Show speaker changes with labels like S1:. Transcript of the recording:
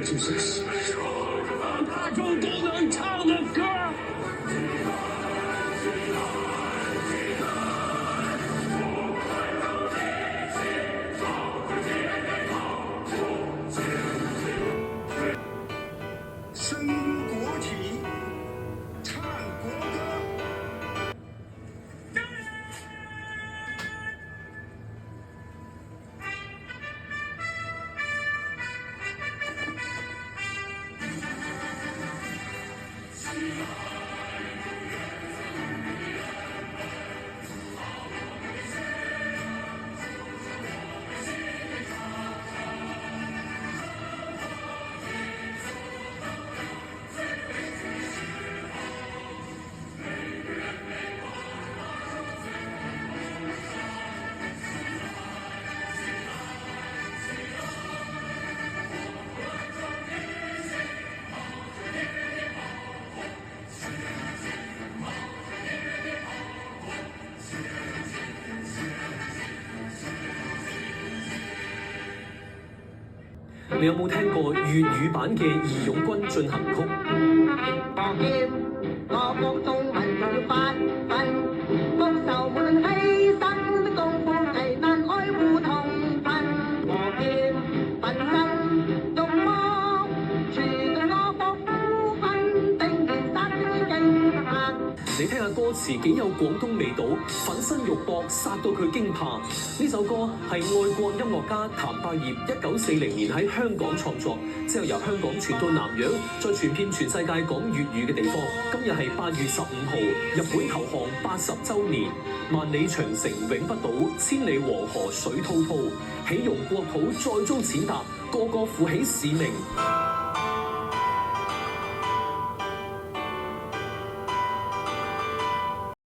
S1: Jesus。
S2: 大眾都能唱的歌。
S1: 升国旗，唱国歌。
S3: 你有冇聽過粵語版嘅《義勇軍進行曲》？
S4: 我劍，我國眾民要發奮，報仇無論犧牲，共赴危難愛護同奮。我劍奮身勇武，全對我國呼奮，定然殺出勁魄。
S3: 你聽下歌詞幾有廣東味道，粉身肉搏殺到佢驚怕。呢首歌係愛國音樂家譚伯業1940年喺香港創作，之後由香港傳到南洋，再傳遍全世界講粵語嘅地方。今日係8月15號，日本投降80週年，萬里長城永不倒，千里黃河水滔滔，豈容國土再遭踐踏，個個負起使命。